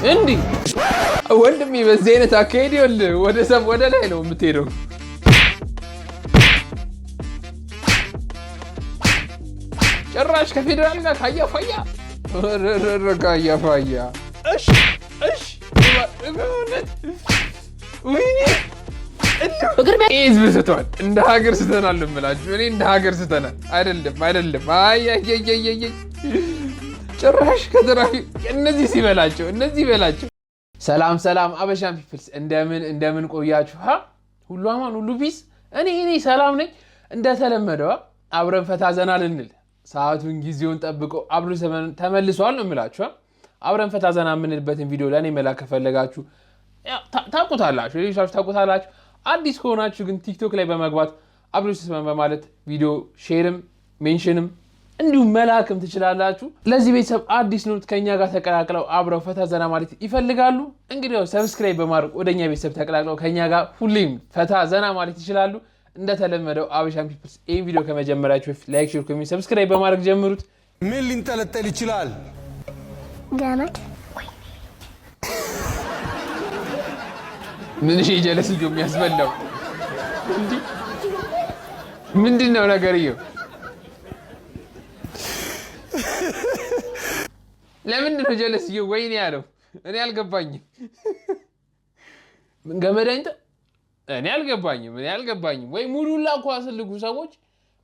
እንዲ ወንድሜ በዚህ አይነት አካሄድ ይኸውልህ ወደ ላይ ነው የምትሄደው። ጭራሽ ከፌዴራል ጋር ካያፋያ ካያፋያ። እሺ ወይኔ ህዝብ ስተዋል። እንደ ሀገር ስተናል እምላችሁ እኔ እንደ ሀገር ስተናል። አይደለም ጭራሽ ከተራፊ እነዚህ ሲበላቸው። ሰላም አበሻን ፒፕልስ እንደምን ቆያችሁ? ሁሉ አማን ሁሉ ፒስ። እኔ ሰላም ነኝ። እንደተለመደው አብረን ፈታ ዘና ልንል ሰዓቱን ጊዜውን ጠብቆ አብሮ ተመልሷል ነው የምላችሁ። አብረን ፈታ ዘና የምንልበትን ቪዲዮ ለእኔ መላክ ከፈለጋችሁ ታውቁታላችሁ። አዲስ ከሆናችሁ ግን ቲክቶክ ላይ በመግባት አብሮ በማለት ቪዲዮ ሼርም ሜንሽንም እንዲሁም መላክም ትችላላችሁ። ለዚህ ቤተሰብ አዲስ ኖት ከኛ ጋር ተቀላቅለው አብረው ፈታ ዘና ማለት ይፈልጋሉ። እንግዲህ ሰብስክራይብ በማድረግ ወደኛ ቤተሰብ ተቀላቅለው ከኛ ጋር ሁሌም ፈታ ዘና ማለት ይችላሉ። እንደተለመደው አበሻን ፒፕልስ ይህን ቪዲዮ ከመጀመራችሁ በፊት ላይክ፣ ሼር፣ ኮሜንት፣ ሰብስክራይብ በማድረግ ጀምሩት። ምን ሊንጠለጠል ይችላል? ገመድ ምን ጀለስ ልጆ የሚያስበላው ምንድን ነው ነገርየው? ለምንድን ነው ጀለስየው ወይኔ ያለው? እኔ አልገባኝም። ገመድ አይንተ እኔ አልገባኝም። ወይ ሙሉ ላኩ አስልጉ ሰዎች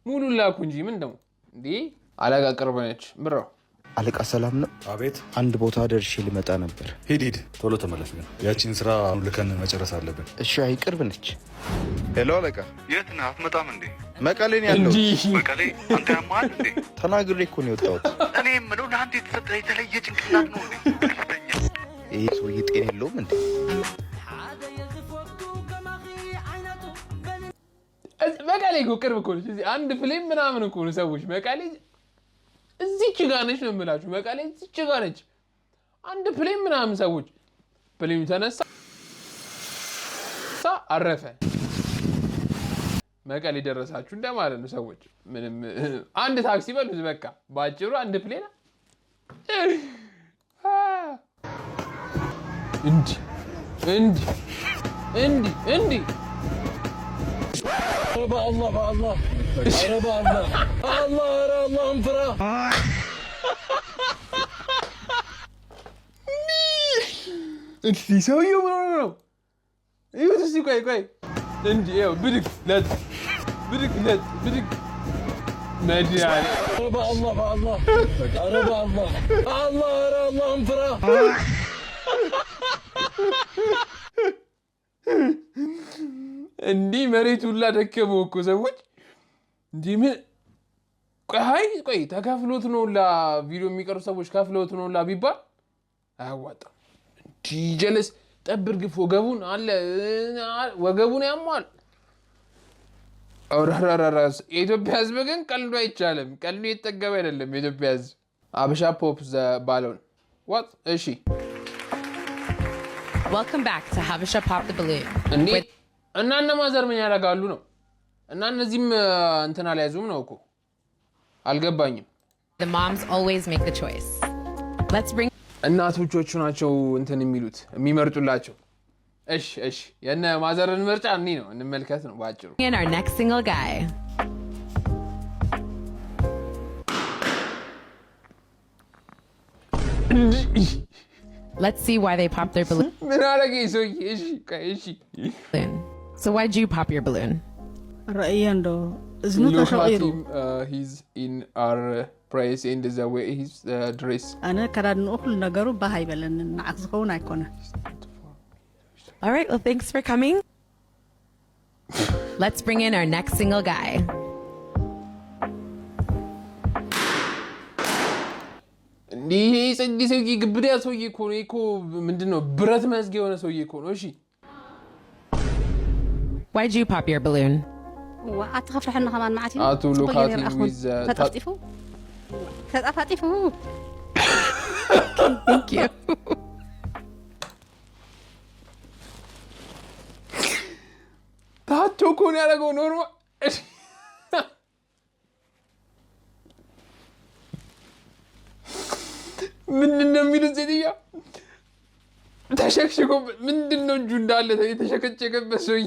ሙሉ ላኩ እንጂ ምን ነው እንዴ? አለቃ ቅርብ ነች ብራው። አለቃ ሰላም ነው? አቤት። አንድ ቦታ ደርሼ ልመጣ ነበር። ሂድ ቶሎ ተመለስ። ግን ያቺን ስራ ልከን መጨረስ አለብን። እሺ። አይ ቅርብ ነች። ሄሎ አለቃ። የት ነህ? አትመጣም እንዴ? መቀሌ ነው ያለሁት። መቀሌ? አንተ ያማል እንዴ? ተናግሬ እኮ ነው የወጣሁት። እኔ የምለው ለአንተ የተሰጠ የተለየ ጭንቅላት ነው እንዴ? ይሄ ሰውዬ ጤና የለውም እንዴ? መቀሌ እኮ ቅርብ እኮ ነች። አንድ ፕሌን ምናምን እኮ ነው ሰዎች። መቀሌ እዚች ጋር ነች ነው የምላችሁ። መቀሌ እዚች ጋር ነች። አንድ ፕሌን ምናምን ሰዎች። ፕሌኑ ተነሳ አረፈ። መቀሌ ደረሳችሁ እንደማለት ነው ሰዎች። ምንም አንድ ታክሲ በሉት በቃ ባጭሩ አንድ ፕሌን እንዲ በአላህ እንፍራ። ሰውዬው ምን ሆኖ ነው? ይሁት እስኪ ቆይ እንዲ ይኸው ብድግ መድኃኒዓለም በአላህ እንፍራ። እንዲህ መሬት ሁላ ደከመው እኮ ሰዎች። እንዲህ ምን ቆይ ተከፍሎት ነው ላ ቪዲዮ የሚቀርቡ ሰዎች ከፍሎት ነው ላ ቢባል አያዋጣም። እንዲህ ጀለስ ጠብር ግፍ ወገቡን ያሟል። የኢትዮጵያ ሕዝብ ግን ቀልዱ አይቻልም። ቀልዱ የተጠገበ አይደለም የኢትዮጵያ ሕዝብ። አበሻ ፖፕ ባለውን ዋት እሺ። Welcome back to Habesha Pop the Balloon. እና ማዘር ምን ያደርጋሉ ነው? እና እነዚህም እንትን አልያዙም ነው እኮ አልገባኝም። The moms always make the choice. Let's bring እናቶቹ ናቸው እንትን የሚመርጡላቸው። እሺ የነ ማዘርን ምርጫ ነው እንመልከት ነው ባጭሩ። in our next single guy. Let's see why they pop their balloon. ምን አረገ ሰውዬ? እሺ So why'd you pop your balloon? رأياندو إذنو تشغيرو. He's in our price in the way he's dress. أنا كراد نقول نجارو بهاي بلن نعكسكون أيقونة. All right, well thanks for coming. Let's bring in our next single guy. እንዲህ ሰውዬ ግብዳ ሰውዬ እኮ ነው እኮ ምንድን ነው ብረት መዝጊያ የሆነ ሰውዬ እኮ ነው። እሺ Why'd you pop your balloon? وأتخاف رح كمان معتي. لوكاتي with فتطفو. Thank you. ታቶ እኮ ነው ያደረገው ኖርማል። ምንድነው የሚሉት ሴትዮዋ ተሸክሽኮ ምንድነው እጁ እንዳለ የተሸከቸከበት ሰውዬ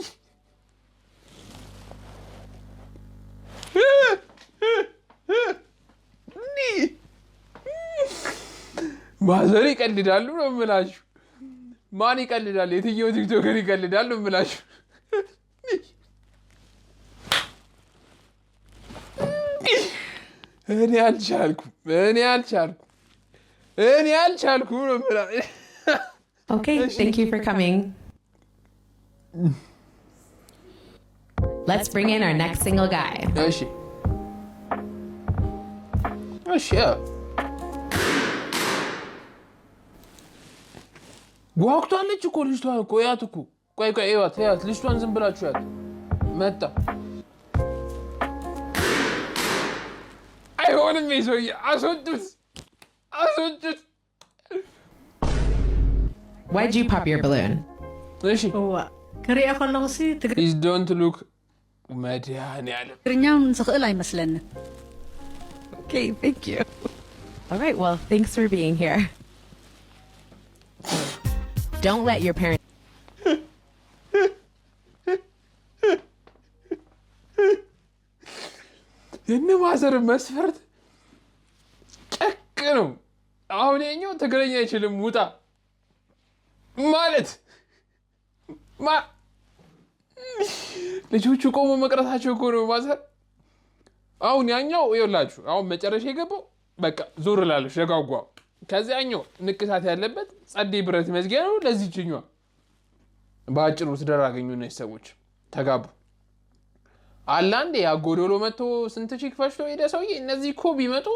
ማዘር ይቀልዳሉ ነው የምላችሁ። ማን ይቀልዳል? የትኛው ቲክቶከር ይቀልዳል ነው የምላችሁ። እኔ አልቻልኩም ነው የምላችሁ። Okay, thank you for coming. Let's bring in our next single guy. እሺ ጓጉታለች እኮ ልጅቷን እኮ ያት እኮ ቆይ እያት ልጅቷን ዝም ብላችሁ ያት መጣ አይሆንም ይዞይ አስወጡት Why'd you pop your balloon? እሺ ክሪያ ከለውሲ is don't look መድኃኒዓለም ትግርኛውን ዝኽእል አይመስለንን Okay, thank you. All right, well, thanks for being here. Don't let your parents... የነማዘር መስፈርት ጨቅ ነው። አሁን የኛው ትግረኛ አይችልም ውጣ ማለት ልጆቹ ቆሞ መቅረታቸው እኮ ነው ማዘር። አሁን ያኛው ይኸውላችሁ አሁን መጨረሻ የገባው በቃ ዞር ላለሽ ደጋጓ ከዚያኛው ንቅሳት ያለበት ጸዴ ብረት መዝጊያ ነው። ለዚህኛው ባጭሩ ትዳር አገኙ እነዚህ ሰዎች ተጋቡ። አላንዴ ያጎዶሎ መጥቶ ስንት ቺክ ፈሽቶ ሄደ ሰውዬ። እነዚህ እኮ ቢመጡ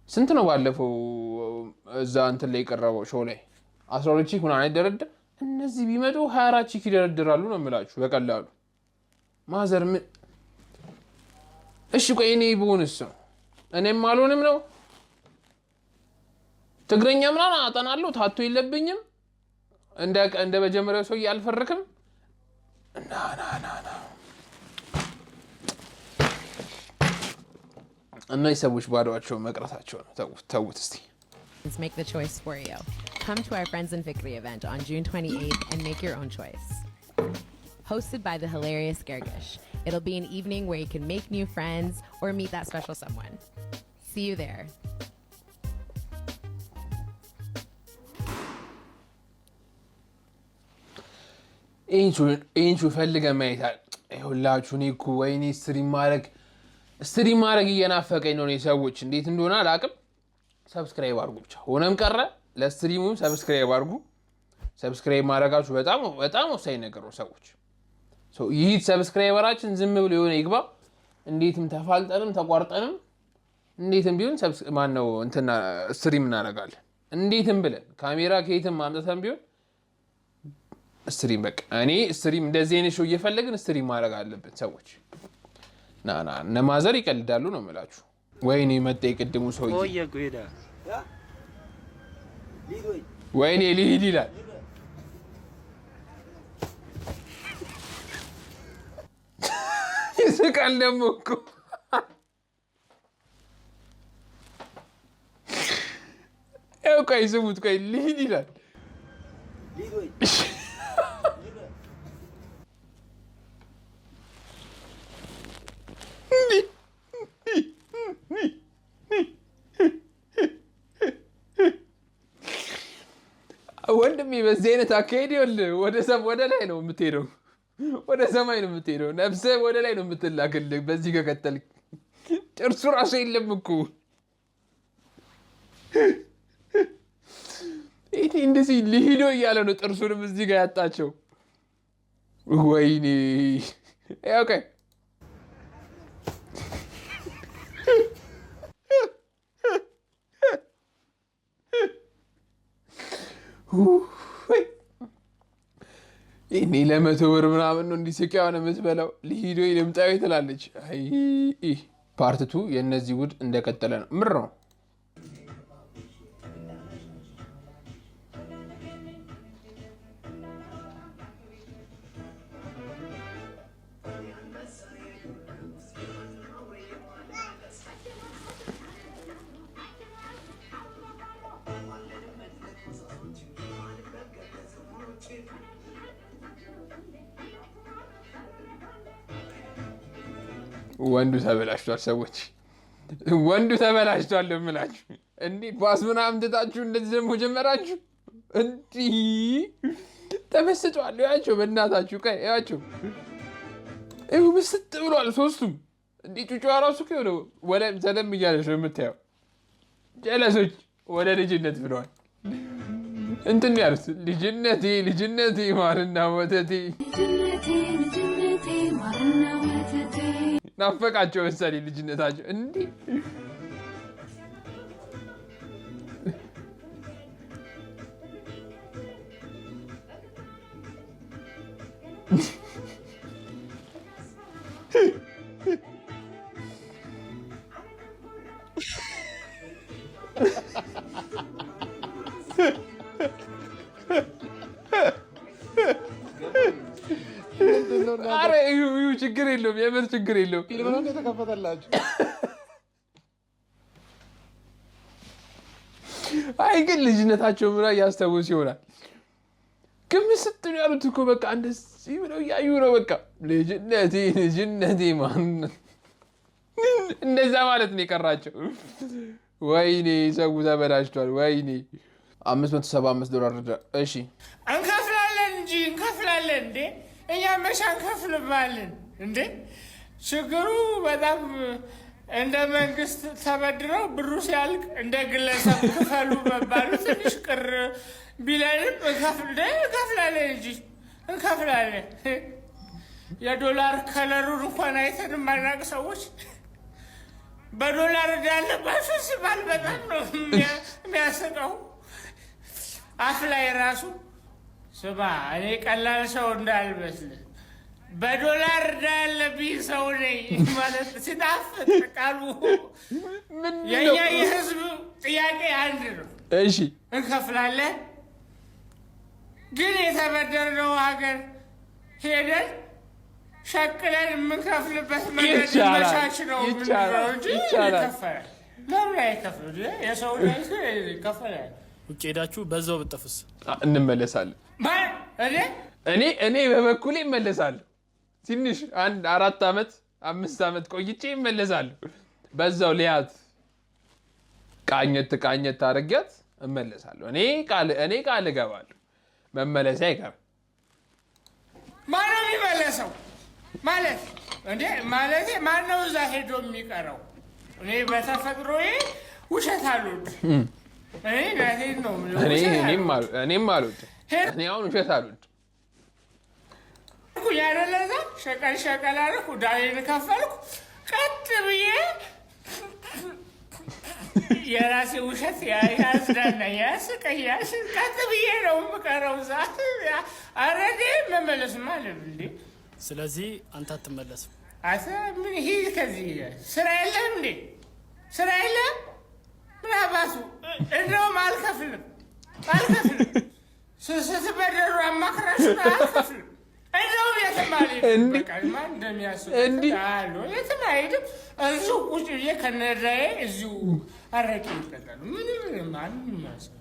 ስንት ነው ባለፈው እዛ እንትን ላይ የቀረበው ሾው ላይ 12 ቺክ ምናምን አይደረድር። እነዚህ ቢመጡ 24 ቺክ ይደረድራሉ ነው የምላችሁ በቀላሉ ማዘር ምን እሺ ቆይ እኔ ብሆንስ እኔም አልሆንም ነው ትግረኛ ምናምን አጠናለሁ ታቶ የለብኝም እንደ መጀመሪያው ሰው ያልፈርክም ና እነዚህ ሰዎች ባዶአቸው መቅረታቸው ነው ተውት እስቲ Make the choice for you. Come to our Friends and Fikri event on June 28th and make your own choice. Hosted by the hilarious Gergish, it'll be an evening where you can make new friends or meet that special someone. See you there. ኢንቹ ፈልገ ማይታል ይሁላችሁ እኮ ወይኔ ስትሪም ማድረግ እየናፈቀኝ ነው። ሰዎች እንዴት እንደሆነ አላውቅም። ሰብስክራይብ አድርጉ ብቻ ሆነም ቀረ ለስትሪሙም ሰብስክራይብ አድርጉ። ሰብስክራይብ ማድረጋችሁ በጣም ወሳኝ ነገር ነው ሰዎች። ይህ ሰብስክራይበራችን ዝም ብሎ የሆነ ይግባ እንዴትም ተፋልጠንም ተቋርጠንም እንዴትም ቢሆን ማን ነው እንትና ስትሪም እናደርጋለን። እንዴትም ብለን ካሜራ ከየትም ማምጣተን ቢሆን ስትሪም በቃ እኔ ስትሪም እንደዚህ አይነት ሾው እየፈለግን ስትሪም ማድረግ አለብን ሰዎች። ና ነማዘር ይቀልዳሉ ነው የምላችሁ። ወይኔ መጣ የቅድሙ ሰውዬ ወይኔ ልሂድ ይላል። ይስቃል ደግሞ እኮ ያው ቆይ ስሙት ቆይ ልሂድ ይላል። ወንድሜ በዚህ አይነት አካሄድ ይኸውልህ ወደ ላይ ነው የምትሄደው፣ ወደ ሰማይ ነው የምትሄደው። ነፍስህ ወደ ላይ ነው የምትላክልህ በዚህ ከቀጠልክ። ጥርሱ ራሱ የለም እኮ ይሄ እንደዚህ ሊሂዶ እያለ ነው ጥርሱንም እዚህ ጋር ያጣቸው። ወይኔ ኦኬ እኔ ለ100 ብር ምናምን ነው እንዲስቂያውን የምትበላው። ሊሂዶ ይልምጣው ትላለች። አይ ፓርት 2 የነዚህ ጉድ እንደቀጠለ ነው። ምር ነው ወንዱ ተበላሽቷል ሰዎች ወንዱ ተበላሽቷል ለምላችሁ እንዴ ኳስ ምናምን ትታችሁ እንደዚህ ደግሞ ጀመራችሁ እንዴ ተመስጧል ያቸው በእናታችሁ ቀይ ያቸው ይኸው ምስጥ ብሏል ሶስቱም እንዴ ጩጫ ራሱ ከሆነ ወለ ዘለም እያለሽ ነው የምታየው ጀለሶች ወደ ልጅነት ብለዋል እንትን ያሉት ልጅነቴ ማርና ወተቴ ናፈቃቸው መሰለኝ ልጅነታቸው እንዴ አረ እዩ ችግር የለውም የምር ችግር የለውም ፊልም ነው የተከፈተላችሁ አይ ግን ልጅነታቸው ምራ ያስተውስ ይሆናል ግን ምስጥ ነው ያሉት እኮ በቃ እንደዚህ ብለው ያዩ ነው በቃ ልጅነቴ ማን እንደዛ ማለት ነው የቀራቸው ወይኔ ሰው ተበላሽቷል ወይኔ $575 ረዳ እሺ እንከፍላለን እንዴ እኛ መቼ አንከፍልም እንዴ ችግሩ በጣም እንደ መንግስት ተበድረው ብሩ ሲያልቅ እንደ ግለሰብ ክፈሉ መባሉ ትንሽ ቅር ቢለንም እንከፍላለን የዶላር ከለሩን እንኳን አይተን የማናውቅ ሰዎች በዶላር እንዳለባቸው ሲባል በጣም ነው የሚያስቀው አፍ ላይ ራሱ ስማ እኔ ቀላል ሰው እንዳልመስል በዶላር እንዳለብኝ ሰው ነኝ ማለት ሲጣፍጥ ቃሉ የኛ የህዝብ ጥያቄ አንድ ነው እሺ እንከፍላለን ግን የተበደርነው ሀገር ሄደን ሸቅለን የምንከፍልበት መንገድ መቻች ነው የምንለው እንጂ ይከፈላል ለምን አይከፍሉ የሰው ይከፈላል ውጭ ሄዳችሁ በዛው ብትጠፍስ እንመለሳለን እኔ በበኩሌ እመለሳለሁ ትንሽ 4 አመት 5 አመት ቆይቼ እመለሳለሁ በዛው ሊያት ቃኘት አድርጊያት እመለሳለሁ እኔ ቃል እገባለሁ መመለስ አይቀርም ማነው የሚመለሰው ማለት እንዴ ማለት ማነው እዛ ሄዶ የሚቀረው እኔ በተፈጥሮዬ ውሸት አልወድም እኔም አልወድም እኔ አሁን ውሸት አልወድም ያደለዛ ሸቀል አልኩ ዳይን ከፈልኩ ቀጥ ብዬ የራሴ ውሸት ያዝዳናኝ ያስቀያል ቀጥ ብዬ ነው የምቀረው እዛ አረዴ መመለስማ አለብኝ ስለዚህ አንተ አትመለስም ምን ሂድ ከዚህ ስራ የለም እንዴ ስራ የለም ምን አባቱ እንደውም አልከፍልም ስትበደሩ አማክራችሁ አልከፍልም እንደውም የተማሪ በቃ ማን እንደሚያስብ የትም አይሄድም እዚሁ ቁጭ ብዬ ከነዳዬ እዚሁ አረቄ ይጠጣሉ ምንም ማንም የሚያስብ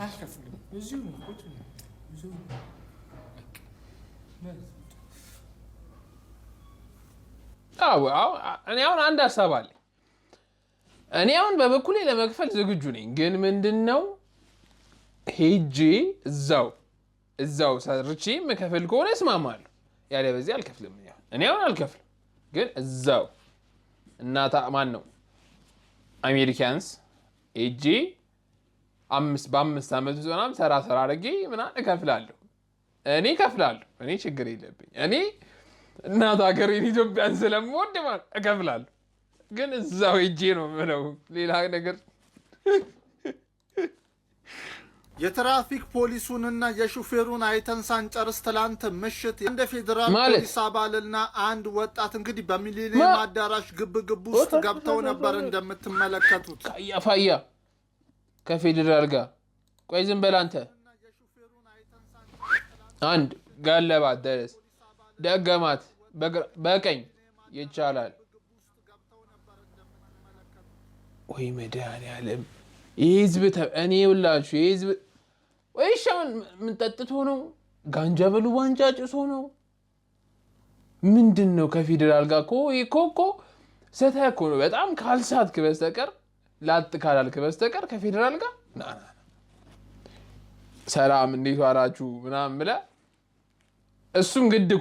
አልከፍልም እዚሁ ቁጭ እዚሁ እኔ አሁን አንድ ሀሳብ አለ እኔ አሁን በበኩሌ ለመክፈል ዝግጁ ነኝ ግን ምንድነው ሄጄ እዛው ሰርቼ መከፈል ከሆነ እስማማለሁ ያለ በዚህ አልከፍልም እኔ አሁን አልከፍልም ግን እዛው እናታ ማን ነው አሜሪካንስ ሄጄ በ5 አመት ውስጥ ምናምን ሰራ አድርጌ ምናምን እከፍላለሁ እኔ ችግር የለብኝ እኔ እናት ሀገሬን ኢትዮጵያን ስለምወድ ማለት እከፍላለሁ ግን እዛው ሄጄ ነው ምለው ሌላ ነገር የትራፊክ ፖሊሱንና የሹፌሩን አይተን ሳንጨርስ ትላንት ምሽት እንደ ፌደራል ፖሊስ አባልና አንድ ወጣት እንግዲህ በሚሊኒየም አዳራሽ ግብ ውስጥ ገብተው ነበር እንደምትመለከቱት ፋያ ከፌደራል ጋር ቆይ ዝም በል አንተ አንድ ጋለባት ደረስ ደገማት በቀኝ ይቻላል ወይ መድኃኒዓለም የህዝብ እኔ ሁላችሁ የህዝብ ወይሻውን ምን ጠጥቶ ነው ጋንጃ በሉ ዋንጫ ጭሶ ነው ምንድነው ከፌዴራል ጋር እኮ ሰተህ ነው በጣም ካልሳትክ በስተቀር ላጥ ካላልክ በስተቀር ከፌዴራል ጋር ሰላም እንዴት ዋላችሁ ምናምን ብለህ እሱም ግድ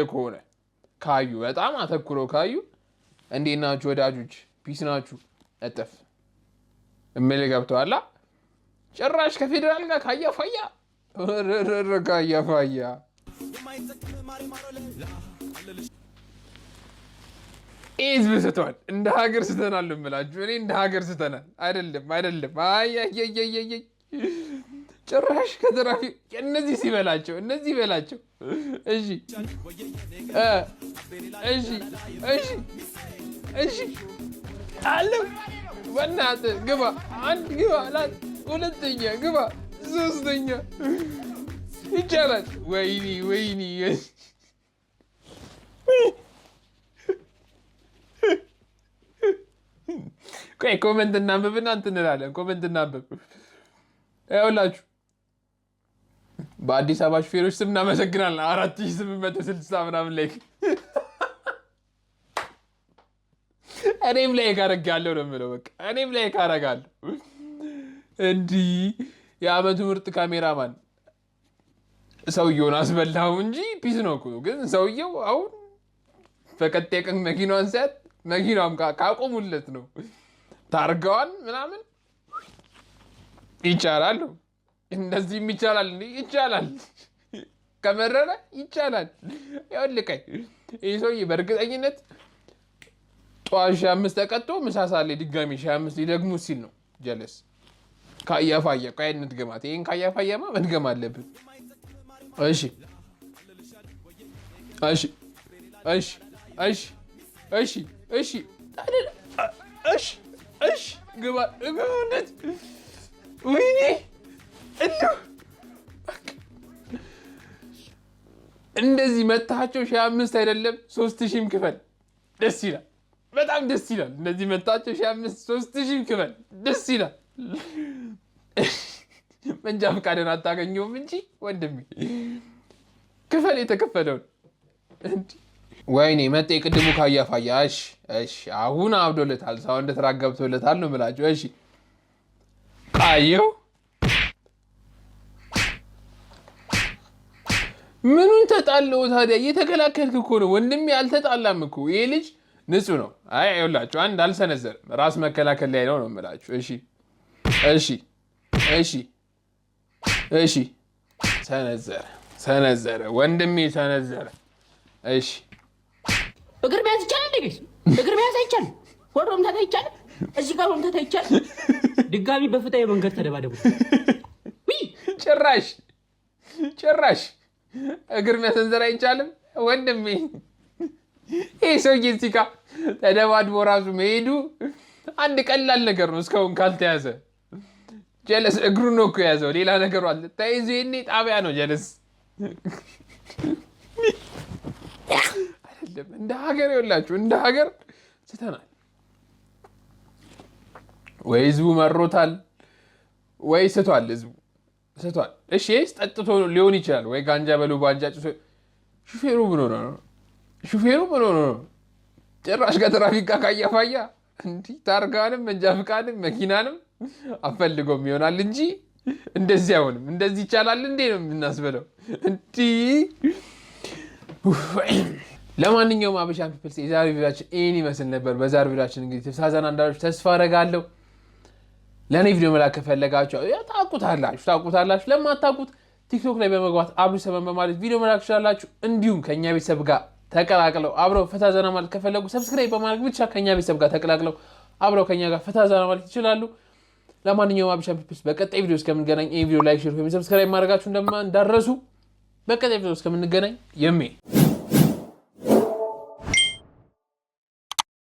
ከሆነ ካዩ በጣም አተኩረው ካዩ እንዴት ናችሁ ወዳጆች ፒስ ናችሁ እጥፍ እምልህ ገብቶሃል። ጭራሽ ከፌዴራል ጋር ካያፋያ ህዝብ ስተዋል። እንደ ሀገር ስተናል እምላችሁ እኔ እንደ ሀገር ስተናል። አይደለም አይ ጭራሽ ከትራፊክ እነዚህ ሲበላቸው እሺ አለ በእናትህ ግባ፣ አንድ ግባ፣ ሁለተኛ ግባ፣ ሶስተኛ ይቻላል። ወይኔ ቆይ ኮሜንት እናንብብና እንትን እንላለን። ኮሜንት እናንብብ። ያውላችሁ በአዲስ አበባ ሹፌሮች ስም እናመሰግናለን። 4860 ምናምን ላይ እኔም ላይ ካረጋለሁ ነው የምለው። በቃ እኔም ላይ ካረጋለሁ። እንዲህ የአመቱ ምርጥ ካሜራማን ሰውየውን አስበላው እንጂ ፒስ ነው እኮ። ግን ሰውየው አሁን በቀጣይ ቀን መኪናዋን ሲያት መኪናዋም ካቆሙለት ነው ታርጋዋን ምናምን ይቻላል። እንደዚህም ይቻላል ይቻላል። ከመረረ ይቻላል። ያውልቀኝ ይህ ሰውዬ በእርግጠኝነት ጠዋት 5 ተቀጥቶ ምሳ ሰዓት ላይ ድጋሚ 5 ሊደግሙ ሲል ነው ጀለስ ካያፋያ ቆይ እንትገማት። ይሄን ካያፋያማ መድገም አለብን። እሺ ግባ እውነት ወይኔ እንደዚህ መታቸው 5 አይደለም 3000 ክፈል። ደስ ይላል፣ በጣም ደስ ይላል። እንደዚህ መታቸው 5 3000 ክፈል። ደስ ይላል። መንጃ ፈቃድን አታገኘውም እንጂ ወንድሜ ክፈል የተከፈለውን። ወይኔ መጤ ቅድሙ ካያፋያ። እሺ አሁን አብዶለታል፣ ሰው እንደተራገብቶለታል ነው የምላቸው። እሺ ቃየው ምኑን ተጣለው ታዲያ? እየተከላከልክ እኮ ነው ወንድሜ። አልተጣላም እኮ ይሄ ልጅ ንጹህ ነው። አይ ይኸውላችሁ አንድ አልሰነዘርም፣ ራስ መከላከል ላይ ነው የምላችሁ። እሺ ሰነዘረ ወንድሜ ሰነዘረ። እሺ እግር መያዝ ይቻላል እንዴ? እግር መያዝ አይቻልም። ወሮ መምታት አይቻልም። እዚህ ጋር መምታት አይቻልም። ድጋሚ በፍትሃዊ መንገድ ተደባደቡ። ጭራሽ እግር መሰንዘር አይቻልም ወንድሜ። ይህ ሰውዬ እዚህ ጋር ተደባድቦ ራሱ መሄዱ አንድ ቀላል ነገር ነው እስካሁን ካልተያዘ። ጀለስ እግሩን ነው እኮ የያዘው፣ ሌላ ነገሩ አለ። ተይዞ የኔ ጣቢያ ነው ጀለስ አይደለም። እንደ ሀገር ይኸውላችሁ እንደ ሀገር ስተናል። ወይ ህዝቡ መሮታል ወይ ስቷል። ህዝቡ ስቷል። እሺ ጠጥቶ ሊሆን ይችላል ወይ ጋንጃ በሉ ባንጃ ጭሶ። ሹፌሩ ምን ሆነ ነው? ጭራሽ ከትራፊክ ጋር ካያፋያ እንዲህ ታርጋንም መንጃ ፍቃድም መኪናንም አፈልጎም ይሆናል እንጂ እንደዚህ አይሆንም። እንደዚህ ይቻላል እንዴ ነው የምናስበለው እንዲህ። ለማንኛውም አበሻን ፒፕልስ የዛሬ ቪዲዮአችን ይህን ይመስል ነበር። በዛሬ ቪዲዮአችን እንግዲህ ተሳዘና እንዳላችሁ ተስፋ አደርጋለሁ። ለእኔ ቪዲዮ መላክ ከፈለጋችሁ ታውቁታላችሁ። ለማታውቁት ቲክቶክ ላይ በመግባት አብዱ ሰመን በማለት ቪዲዮ መላክ ትችላላችሁ። እንዲሁም ከእኛ ቤተሰብ ጋር ተቀላቅለው አብረው ፈታ ዘና ማለት ከፈለጉ ሰብስክራይብ በማድረግ ብቻ ከእኛ ቤተሰብ ጋር ተቀላቅለው አብረው ከእኛ ጋር ፈታ ዘና ማለት ይችላሉ። ለማንኛውም አበሻን ፒፕልስ በቀጣይ ቪዲዮ እስከምንገናኝ ይህን ቪዲዮ ላይክ፣ ሼር፣ ሰብስክራይብ ማድረጋችሁ እንዳትረሱ። በቀጣይ ቪዲዮ እስከምንገናኝ የሜ